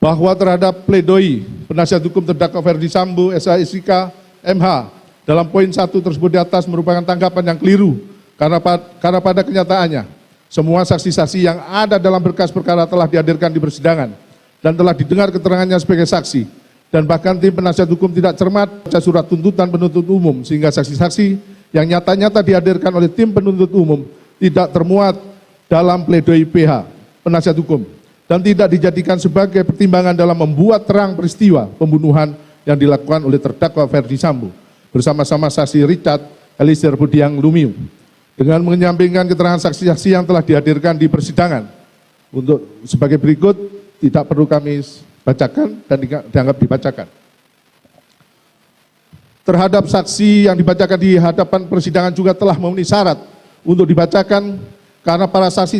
bahwa terhadap pledoi penasihat hukum terdakwa Ferdi Sambo, SHSIK, MH dalam poin 1 tersebut di atas merupakan tanggapan yang keliru karena pada kenyataannya semua saksi-saksi yang ada dalam berkas perkara telah dihadirkan di persidangan dan telah didengar keterangannya sebagai saksi, dan bahkan tim penasihat hukum tidak cermat baca surat tuntutan penuntut umum sehingga saksi-saksi yang nyata-nyata dihadirkan oleh tim penuntut umum tidak termuat dalam pledoi PH penasihat hukum dan tidak dijadikan sebagai pertimbangan dalam membuat terang peristiwa pembunuhan yang dilakukan oleh terdakwa Ferdi Sambo bersama-sama saksi Richard Eliezer Budiang Lumiu. Dengan menyampingkan keterangan saksi-saksi yang telah dihadirkan di persidangan, untuk sebagai berikut tidak perlu kami bacakan dan dianggap dibacakan. Terhadap saksi yang dibacakan di hadapan persidangan juga telah memenuhi syarat untuk dibacakan karena para saksi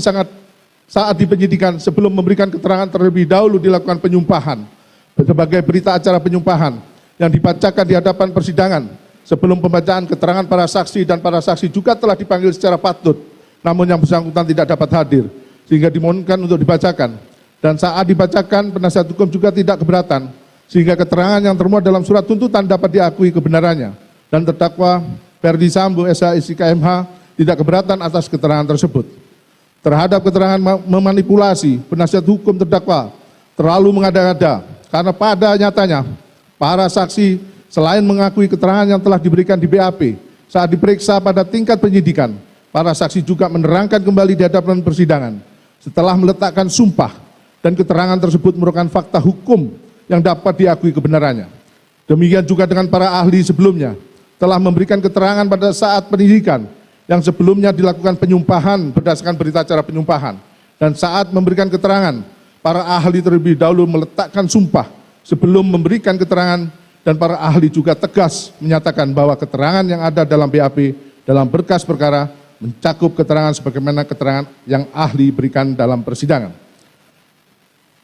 saat di penyidikan sebelum memberikan keterangan terlebih dahulu dilakukan penyumpahan sebagai berita acara penyumpahan yang dibacakan di hadapan persidangan. Sebelum pembacaan keterangan para saksi dan para saksi juga telah dipanggil secara patut, namun yang bersangkutan tidak dapat hadir, sehingga dimohonkan untuk dibacakan. Dan saat dibacakan, penasihat hukum juga tidak keberatan, sehingga keterangan yang termuat dalam surat tuntutan dapat diakui kebenarannya. Dan terdakwa Ferdi Sambo, SHSIK, MH tidak keberatan atas keterangan tersebut. Terhadap keterangan memanipulasi, penasihat hukum terdakwa terlalu mengada-ngada, karena pada nyatanya para saksi selain mengakui keterangan yang telah diberikan di BAP saat diperiksa pada tingkat penyidikan, para saksi juga menerangkan kembali di hadapan persidangan setelah meletakkan sumpah dan keterangan tersebut merupakan fakta hukum yang dapat diakui kebenarannya. Demikian juga dengan para ahli sebelumnya telah memberikan keterangan pada saat penyidikan yang sebelumnya dilakukan penyumpahan berdasarkan berita acara penyumpahan, dan saat memberikan keterangan para ahli terlebih dahulu meletakkan sumpah sebelum memberikan keterangan, dan para ahli juga tegas menyatakan bahwa keterangan yang ada dalam BAP dalam berkas perkara mencakup keterangan sebagaimana keterangan yang ahli berikan dalam persidangan.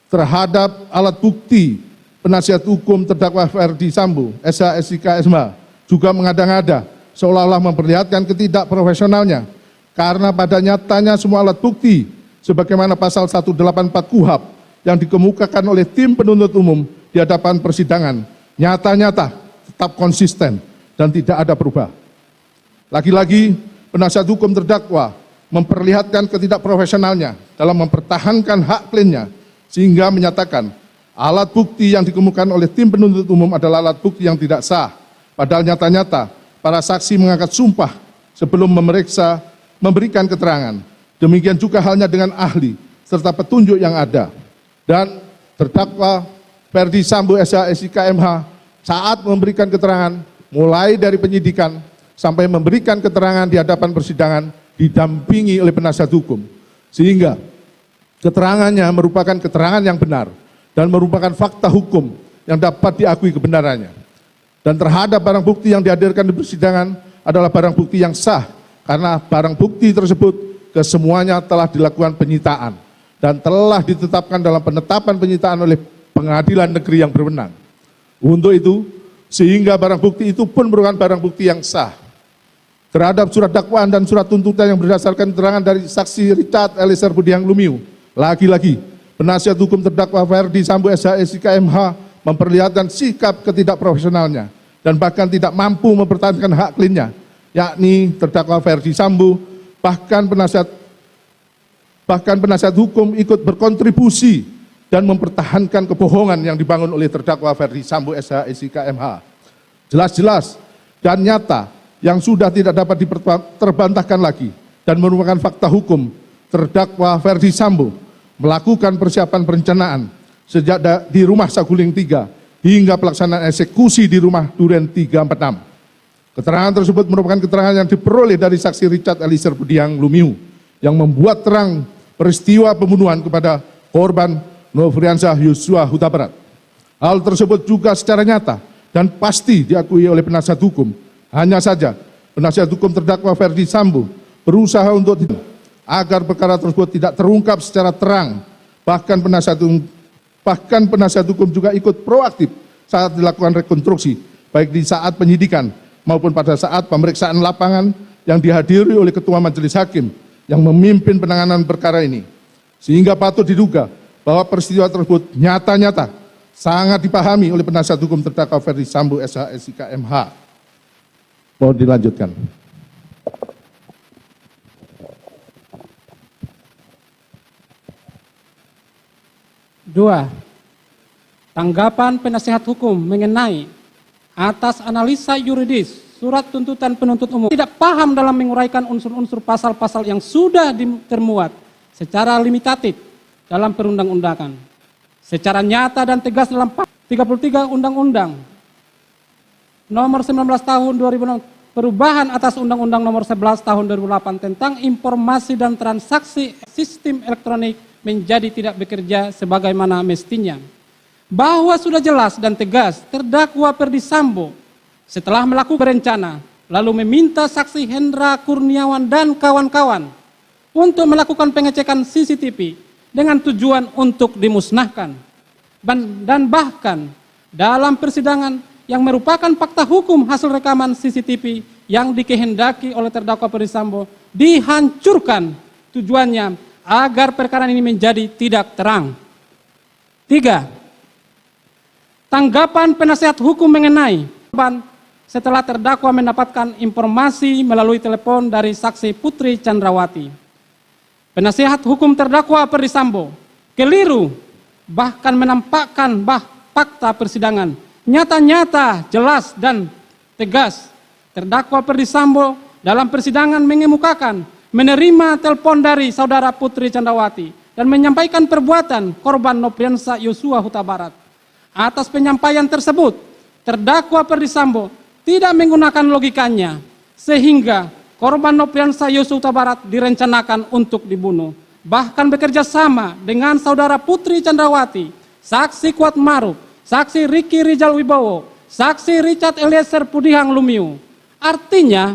Terhadap alat bukti, penasihat hukum terdakwa Ferdi Sambo, SHSIK, MH juga mengada-ngada seolah-olah memperlihatkan ketidakprofesionalnya karena pada nyatanya semua alat bukti sebagaimana pasal 184 KUHP yang dikemukakan oleh tim penuntut umum di hadapan persidangan nyata-nyata tetap konsisten dan tidak ada perubahan. Lagi-lagi penasihat hukum terdakwa memperlihatkan ketidakprofesionalnya dalam mempertahankan hak kliennya sehingga menyatakan alat bukti yang dikemukakan oleh tim penuntut umum adalah alat bukti yang tidak sah, padahal nyata-nyata para saksi mengangkat sumpah sebelum memeriksa memberikan keterangan. Demikian juga halnya dengan ahli serta petunjuk yang ada. Dan terdakwa Ferdi Sambo, SHSIK, MH saat memberikan keterangan mulai dari penyidikan sampai memberikan keterangan di hadapan persidangan didampingi oleh penasihat hukum, sehingga keterangannya merupakan keterangan yang benar dan merupakan fakta hukum yang dapat diakui kebenarannya. Dan terhadap barang bukti yang dihadirkan di persidangan adalah barang bukti yang sah karena barang bukti tersebut kesemuanya telah dilakukan penyitaan dan telah ditetapkan dalam penetapan penyitaan oleh pengadilan negeri yang berwenang. Untuk itu, sehingga barang bukti itu pun merupakan barang bukti yang sah. Terhadap surat dakwaan dan surat tuntutan yang berdasarkan keterangan dari saksi Richard Eliezer Budiang Lumiu, lagi-lagi penasihat hukum terdakwa Ferdi Sambo, SHSIK, MH memperlihatkan sikap ketidakprofesionalnya dan bahkan tidak mampu mempertahankan hak kliennya, yakni terdakwa Ferdi Sambo. Bahkan penasihat hukum ikut berkontribusi dan mempertahankan kebohongan yang dibangun oleh terdakwa Ferdi Sambo, SHSIK, MH. Jelas-jelas dan nyata yang sudah tidak dapat terbantahkan lagi dan merupakan fakta hukum, terdakwa Ferdi Sambo melakukan persiapan perencanaan sejak di rumah Saguling 3 hingga pelaksanaan eksekusi di rumah Duren 346. Keterangan tersebut merupakan keterangan yang diperoleh dari saksi Richard Eliezer Budiang Lumiu yang membuat terang peristiwa pembunuhan kepada korban Nofriansah Yosua Huta Barat. Hal tersebut juga secara nyata dan pasti diakui oleh penasihat hukum. Hanya saja penasihat hukum terdakwa Ferdi Sambo berusaha untuk agar perkara tersebut tidak terungkap secara terang. Bahkan penasihat hukum juga ikut proaktif saat dilakukan rekonstruksi, baik di saat penyidikan maupun pada saat pemeriksaan lapangan yang dihadiri oleh Ketua Majelis Hakim yang memimpin penanganan perkara ini. Sehingga patut diduga bahwa peristiwa tersebut nyata-nyata sangat dipahami oleh penasihat hukum terdakwa Ferdi Sambo SH SIK MH. Mohon dilanjutkan. Dua, tanggapan penasihat hukum mengenai atas analisa yuridis surat tuntutan penuntut umum tidak paham dalam menguraikan unsur-unsur pasal-pasal yang sudah termuat secara limitatif dalam perundang-undangan, secara nyata dan tegas dalam 33 Undang-Undang Nomor 19 Tahun 2006 perubahan atas Undang-Undang Nomor 11 Tahun 2008 tentang informasi dan transaksi sistem elektronik menjadi tidak bekerja sebagaimana mestinya. Bahwa sudah jelas dan tegas terdakwa Ferdi Sambo setelah melakukan berencana lalu meminta saksi Hendra Kurniawan dan kawan-kawan untuk melakukan pengecekan CCTV dengan tujuan untuk dimusnahkan. Dan bahkan dalam persidangan yang merupakan fakta hukum hasil rekaman CCTV yang dikehendaki oleh terdakwa Ferdi Sambo dihancurkan, tujuannya agar perkara ini menjadi tidak terang. 3. Tanggapan penasihat hukum mengenai setelah terdakwa mendapatkan informasi melalui telepon dari saksi Putri Chandrawati. Penasihat hukum terdakwa Ferdi Sambo keliru bahkan menampakkan fakta persidangan nyata-nyata, jelas dan tegas. Terdakwa Ferdi Sambo dalam persidangan mengemukakan menerima telepon dari saudara Putri Chandrawati dan menyampaikan perbuatan korban Nopriansa Yosua Huta Barat. Atas penyampaian tersebut, terdakwa Ferdi Sambo tidak menggunakan logikanya sehingga korban Nopriansa Yosua Huta Barat direncanakan untuk dibunuh. Bahkan bekerja sama dengan saudara Putri Chandrawati, saksi Kuat Maruf, saksi Ricky Rijal Wibowo, saksi Richard Eliezer Pudihang Lumiu. Artinya,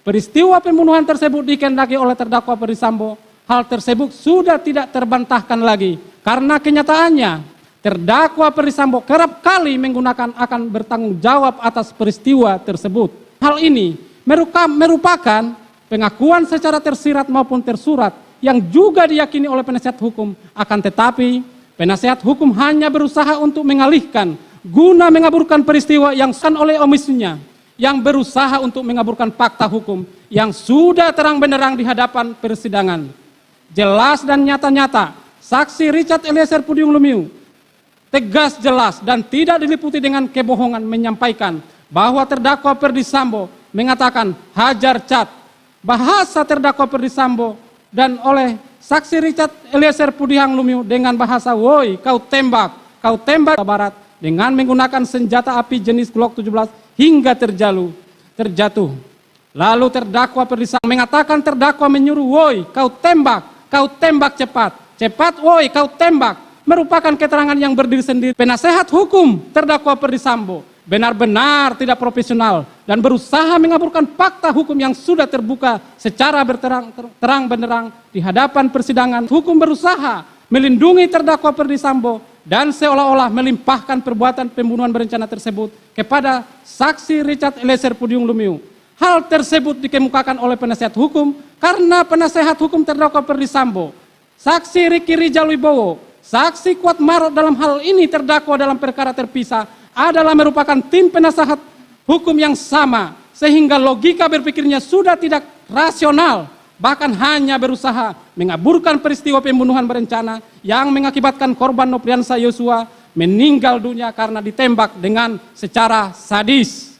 peristiwa pembunuhan tersebut dikehendaki oleh terdakwa Ferdi Sambo. Hal tersebut sudah tidak terbantahkan lagi karena kenyataannya terdakwa Ferdi Sambo kerap kali menggunakan akan bertanggung jawab atas peristiwa tersebut. Hal ini merupakan pengakuan secara tersirat maupun tersurat yang juga diyakini oleh penasihat hukum. Akan tetapi penasihat hukum hanya berusaha untuk mengalihkan guna mengaburkan peristiwa yang dilakukan oleh omisinya, yang berusaha untuk mengaburkan fakta hukum yang sudah terang benderang di hadapan persidangan. Jelas dan nyata-nyata, saksi Richard Eliezer Pudihang Lumiu tegas, jelas dan tidak diliputi dengan kebohongan menyampaikan bahwa terdakwa Ferdi Sambo mengatakan hajar cat. Bahasa terdakwa Ferdi Sambo dan oleh saksi Richard Eliezer Pudihang Lumiu dengan bahasa woi kau tembak Barat dengan menggunakan senjata api jenis Glock 17 hingga terjatuh. Lalu terdakwa Ferdi Sambo mengatakan terdakwa menyuruh woi kau tembak cepat woi kau tembak. Merupakan keterangan yang berdiri sendiri. Penasehat hukum terdakwa Ferdi Sambo benar-benar tidak profesional dan berusaha mengaburkan fakta hukum yang sudah terbuka secara terang benderang di hadapan persidangan. Hukum berusaha melindungi terdakwa Ferdi Sambo dan seolah-olah melimpahkan perbuatan pembunuhan berencana tersebut kepada saksi Richard Eliezer Pudihang Lumiu. Hal tersebut dikemukakan oleh penasihat hukum karena penasihat hukum terdakwa Ferdi Sambo, saksi Ricky Rijal Wibowo, saksi Kuat Maruf dalam hal ini terdakwa dalam perkara terpisah adalah merupakan tim penasehat hukum yang sama sehingga logika berpikirnya sudah tidak rasional, bahkan hanya berusaha mengaburkan peristiwa pembunuhan berencana yang mengakibatkan korban Nopriansa Yosua meninggal dunia karena ditembak dengan secara sadis.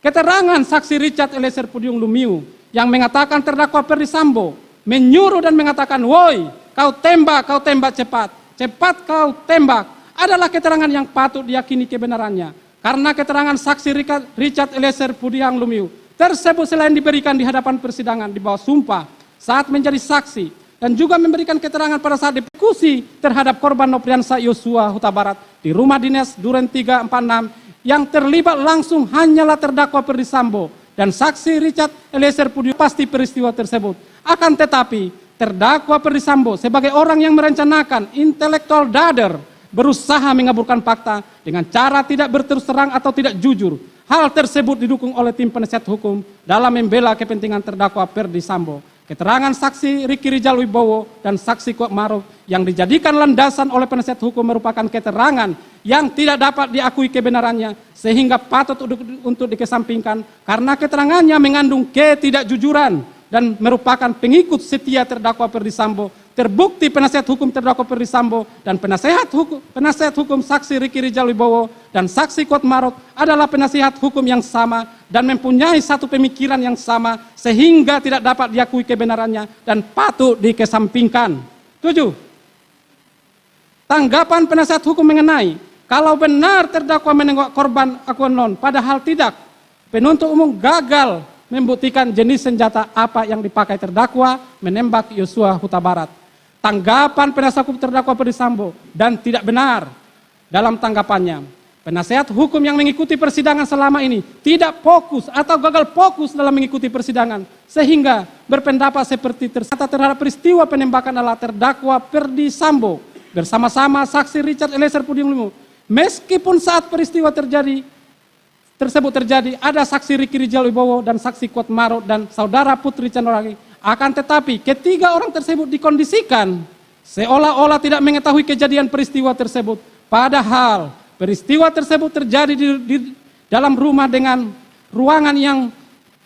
Keterangan saksi Richard Eliezer Pudihang Lumiu yang mengatakan terdakwa Ferdi Sambo menyuruh dan mengatakan woi kau tembak cepat kau tembak adalah keterangan yang patut diyakini kebenarannya karena keterangan saksi Richard Eliezer Pudihang Lumiu tersebut selain diberikan di hadapan persidangan di bawah sumpah saat menjadi saksi dan juga memberikan keterangan pada saat dieksekusi terhadap korban Nopriansa Yosua Huta Barat di rumah dinas Duren 346 yang terlibat langsung hanyalah terdakwa Ferdi Sambo dan saksi Richard Eliezer Pudihang pasti peristiwa tersebut. Akan tetapi terdakwa Ferdi Sambo sebagai orang yang merencanakan intelektual dader berusaha mengaburkan fakta dengan cara tidak berterus terang atau tidak jujur. Hal tersebut didukung oleh tim penasihat hukum dalam membela kepentingan terdakwa Ferdi Sambo. keterangan saksi Riki Rijal Wibowo dan saksi Kuatmaruf yang dijadikan landasan oleh penasihat hukum merupakan keterangan yang tidak dapat diakui kebenarannya sehingga patut untuk dikesampingkan karena keterangannya mengandung ketidakjujuran dan merupakan pengikut setia terdakwa Ferdy Sambo. Terbukti penasihat hukum terdakwa Ferdy Sambo dan penasihat hukum saksi Riki Rijal Wibowo dan saksi Kuatmaruf adalah penasihat hukum yang sama dan mempunyai satu pemikiran yang sama sehingga tidak dapat diakui kebenarannya dan patut dikesampingkan. 7. Tanggapan penasihat hukum mengenai kalau benar terdakwa menengok korban akuanon padahal tidak, penuntut umum gagal membuktikan jenis senjata apa yang dipakai terdakwa menembak Yosua Huta Barat. Tanggapan penasihat hukum terdakwa Ferdy Sambo dan tidak benar dalam tanggapannya. Penasihat hukum yang mengikuti persidangan selama ini tidak fokus atau gagal fokus dalam mengikuti persidangan sehingga berpendapat seperti tersangka terhadap peristiwa penembakan adalah terdakwa Ferdy Sambo bersama-sama saksi Richard Eliezer Pudium Lumiu. Meskipun saat peristiwa tersebut terjadi ada saksi Riki Rijal Wibowo dan saksi Kuatmaruf dan saudara Putri Candrawati. Akan tetapi ketiga orang tersebut dikondisikan seolah-olah tidak mengetahui kejadian peristiwa tersebut. Padahal peristiwa tersebut terjadi di dalam rumah dengan ruangan yang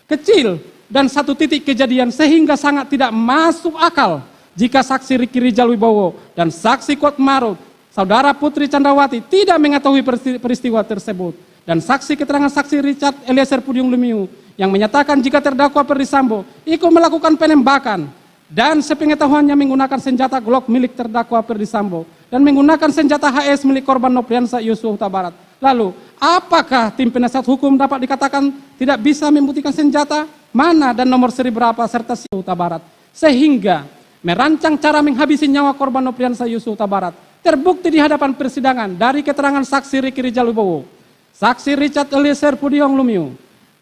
kecil dan satu titik kejadian sehingga sangat tidak masuk akal jika saksi Riki Rijal Wibowo dan saksi Kuatmaruf, saudara Putri Candrawati tidak mengetahui peristiwa tersebut. Dan saksi keterangan saksi Richard Eliezer Pudium Lumiu yang menyatakan jika terdakwa Ferdy Sambo ikut melakukan penembakan dan sepengetahuannya menggunakan senjata Glock milik terdakwa Ferdy Sambo dan menggunakan senjata HS milik korban Nopriansa Yosua Huta Barat. Lalu, apakah tim penasihat hukum dapat dikatakan tidak bisa membuktikan senjata mana dan nomor seri berapa serta Huta Barat sehingga merancang cara menghabisi nyawa korban Nopriansa Yosua Huta Barat terbukti di hadapan persidangan dari keterangan saksi Riki Rijal Wibowo, saksi Richard Eliezer Pudium Lumiu,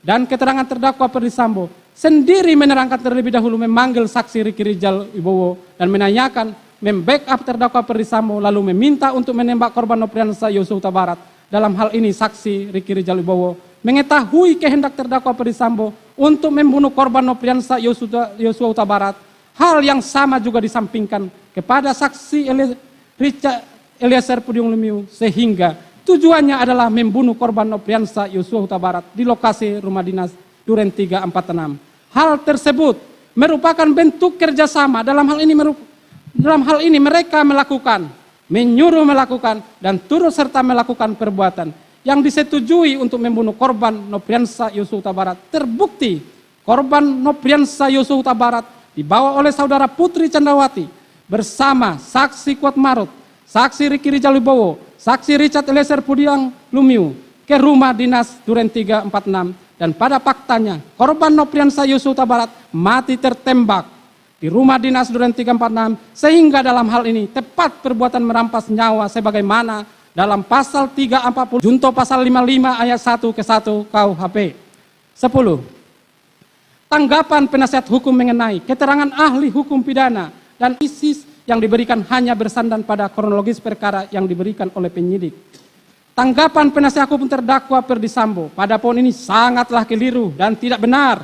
dan keterangan terdakwa Ferdy Sambo sendiri menerangkan terlebih dahulu memanggil saksi Riki Rijal Wibowo dan menanyakan membackup terdakwa Ferdy Sambo lalu meminta untuk menembak korban Nopriansa Yosua Huta Barat. Dalam hal ini saksi Riki Rijal Wibowo mengetahui kehendak terdakwa Ferdy Sambo untuk membunuh korban Nopriansa Yosua Huta Barat. Hal yang sama juga disampingkan kepada saksi Richard Eliezer Pudium Lumiu sehingga tujuannya adalah membunuh korban Nopriansa Yosua Huta Barat di lokasi rumah dinas Duren 346. Hal tersebut merupakan bentuk kerjasama. Dalam hal ini mereka melakukan, menyuruh melakukan, dan turut serta melakukan perbuatan yang disetujui untuk membunuh korban Nopriansa Yosua Huta Barat. Terbukti korban Nopriansa Yosua Huta Barat dibawa oleh saudara Putri Candrawati bersama saksi Kuatmaruf, saksi Riki Rijal Wibowo, saksi Richard Eliezer Pudium Lumiu ke rumah dinas Duren 346 dan pada faktanya korban Nopriansa Yosua Huta Barat mati tertembak di rumah dinas Duren 346 sehingga dalam hal ini tepat perbuatan merampas nyawa sebagaimana dalam pasal 340 junto pasal 55 ayat 1 ke 1 KUHP. 10. Tanggapan penasihat hukum mengenai keterangan ahli hukum pidana dan isis yang diberikan hanya bersandar pada kronologis perkara yang diberikan oleh penyidik. Tanggapan penasihat hukum terdakwa Ferdy Sambo pada poin ini sangatlah keliru dan tidak benar.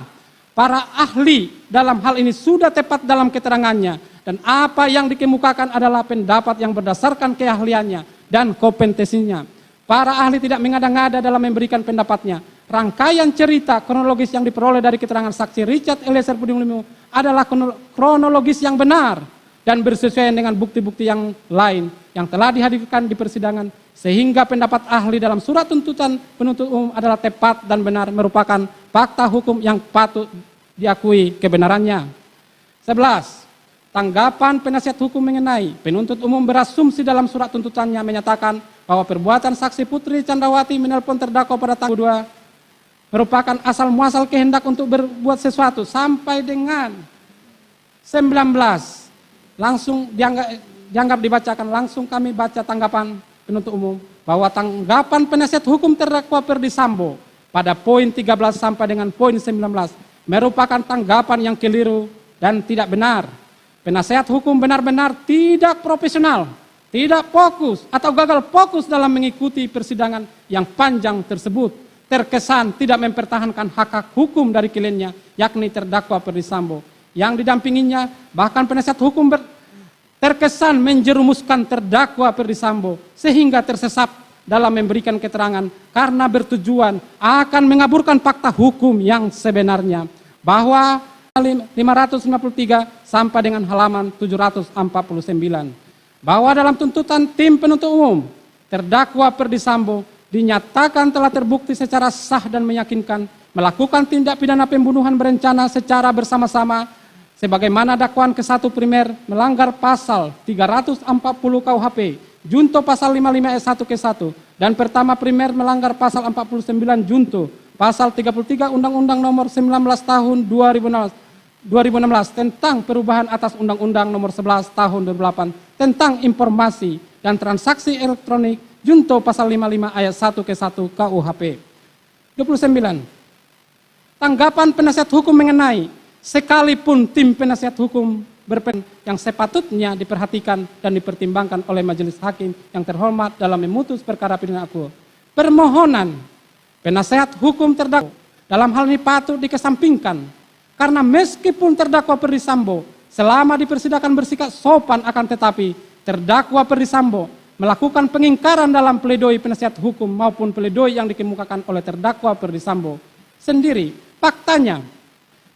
Para ahli dalam hal ini sudah tepat dalam keterangannya dan apa yang dikemukakan adalah pendapat yang berdasarkan keahliannya dan kompetensinya. Para ahli tidak mengada-ngada dalam memberikan pendapatnya. Rangkaian cerita kronologis yang diperoleh dari keterangan saksi Richard Eliezer Pudium Lumiu adalah kronologis yang benar dan bersesuaian dengan bukti-bukti yang lain yang telah dihadirkan di persidangan sehingga pendapat ahli dalam surat tuntutan penuntut umum adalah tepat dan benar merupakan fakta hukum yang patut diakui kebenarannya. 11. Tanggapan penasihat hukum mengenai penuntut umum berasumsi dalam surat tuntutannya menyatakan bahwa perbuatan saksi Putri Candrawati menelpon terdakwa pada tanggal 2 merupakan asal muasal kehendak untuk berbuat sesuatu sampai dengan 19. Langsung dianggap dibacakan, langsung kami baca tanggapan penuntut umum bahwa tanggapan penasihat hukum terdakwa Ferdy Sambo pada poin 13 sampai dengan poin 19 merupakan tanggapan yang keliru dan tidak benar. Penasihat hukum benar-benar tidak profesional, tidak fokus atau gagal fokus dalam mengikuti persidangan yang panjang tersebut. Terkesan tidak mempertahankan hak hukum dari kliennya, yakni terdakwa Ferdy Sambo. yang didampinginya, bahkan penasihat hukum terkesan menjerumuskan terdakwa Ferdi Sambo sehingga tersesat dalam memberikan keterangan karena bertujuan akan mengaburkan fakta hukum yang sebenarnya, bahwa 553 sampai dengan halaman 749, bahwa dalam tuntutan tim penuntut umum terdakwa Ferdi Sambo dinyatakan telah terbukti secara sah dan meyakinkan melakukan tindak pidana pembunuhan berencana secara bersama-sama sebagaimana dakwaan ke-1 primer melanggar pasal 340 KUHP junto pasal 55 ayat 1 ke-1 dan pertama primer melanggar pasal 49 junto pasal 33 Undang-Undang Nomor 19 Tahun 2016 tentang perubahan atas Undang-Undang Nomor 11 Tahun 2008 tentang informasi dan transaksi elektronik junto pasal 55 ayat 1 ke-1 KUHP. 29. Tanggapan penasihat hukum mengenai sekalipun tim penasihat hukum yang sepatutnya diperhatikan dan dipertimbangkan oleh majelis hakim yang terhormat dalam memutus perkara pidana akuo. Permohonan penasihat hukum terdakwa dalam hal ini patut dikesampingkan karena meskipun terdakwa Ferdi Sambo selama di persidangan bersikap sopan akan tetapi terdakwa Ferdi Sambo melakukan pengingkaran dalam pledoi penasihat hukum maupun pledoi yang dikemukakan oleh terdakwa Ferdi Sambo sendiri. Faktanya,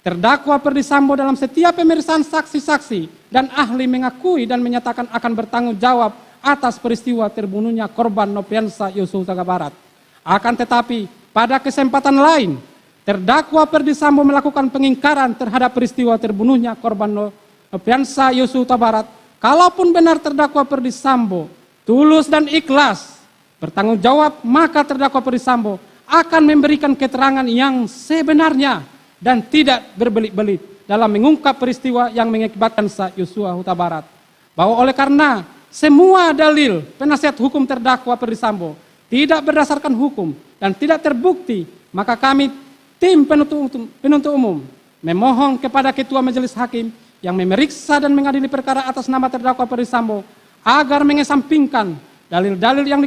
terdakwa Ferdi Sambo dalam setiap pemeriksaan saksi-saksi dan ahli mengakui dan menyatakan akan bertanggung jawab atas peristiwa terbunuhnya korban Nofriansah Yosua Huta Barat. Akan tetapi, pada kesempatan lain, terdakwa Ferdi Sambo melakukan pengingkaran terhadap peristiwa terbunuhnya korban Nofriansah Yosua Huta Barat. Kalaupun benar terdakwa Ferdi Sambo tulus dan ikhlas bertanggung jawab, maka terdakwa Ferdi Sambo akan memberikan keterangan yang sebenarnya dan tidak berbelit-belit dalam mengungkap peristiwa yang mengakibatkan Yosua Huta Barat. Bahwa oleh karena semua dalil penasihat hukum terdakwa Ferdi Sambo tidak berdasarkan hukum dan tidak terbukti, maka kami tim penuntut umum memohon kepada Ketua Majelis Hakim yang memeriksa dan mengadili perkara atas nama terdakwa Ferdi Sambo agar mengesampingkan dalil-dalil yang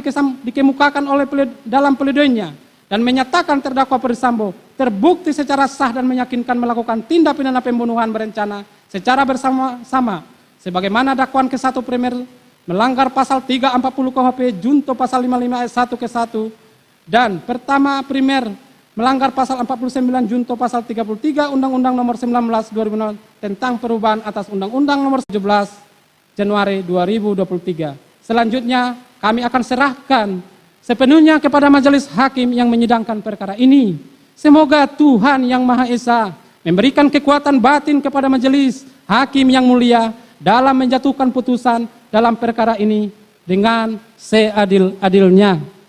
dikemukakan oleh dalam pledoinya dan menyatakan terdakwa Ferdi Sambo terbukti secara sah dan meyakinkan melakukan tindak pidana pembunuhan berencana secara bersama-sama sebagaimana dakwaan ke-1 primer melanggar pasal 340 KUHP junto pasal 55 ayat 1 ke-1 dan pertama primer melanggar pasal 49 junto pasal 33 Undang-Undang Nomor 19 2006 tentang perubahan atas Undang-Undang Nomor 17 Januari 2023. Selanjutnya kami akan serahkan sepenuhnya kepada majelis hakim yang menyidangkan perkara ini. Semoga Tuhan Yang Maha Esa memberikan kekuatan batin kepada majelis hakim yang mulia dalam menjatuhkan putusan dalam perkara ini dengan seadil-adilnya.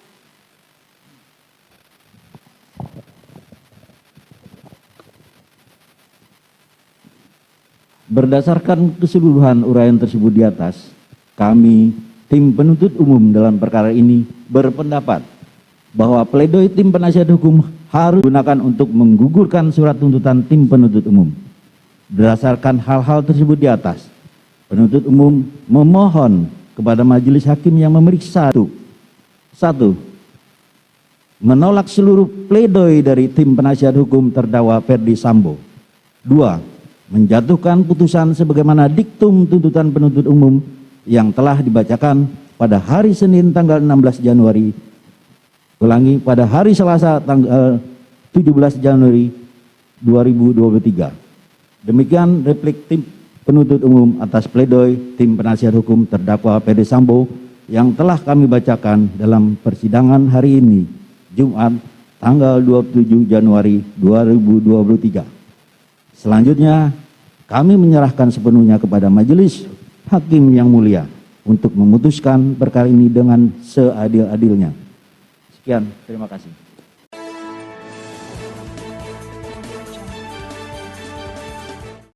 Berdasarkan keseluruhan uraian tersebut di atas, kami tim penuntut umum dalam perkara ini berpendapat bahwa pledoi tim penasihat hukum harus digunakan untuk menggugurkan surat tuntutan tim penuntut umum. Berdasarkan hal-hal tersebut di atas, penuntut umum memohon kepada majelis hakim yang memeriksa satu, menolak seluruh pledoi dari tim penasihat hukum terdakwa Ferdi Sambo. 2, menjatuhkan putusan sebagaimana diktum tuntutan penuntut umum yang telah dibacakan pada hari Senin tanggal 16 Januari, pada hari Selasa tanggal 17 Januari 2023. Demikian replik tim penuntut umum atas pledoi tim penasihat hukum terdakwa Ferdi Sambo yang telah kami bacakan dalam persidangan hari ini, Jumat tanggal 27 Januari 2023. Selanjutnya, kami menyerahkan sepenuhnya kepada majelis hakim yang mulia untuk memutuskan perkara ini dengan seadil-adilnya. Sekian, terima kasih.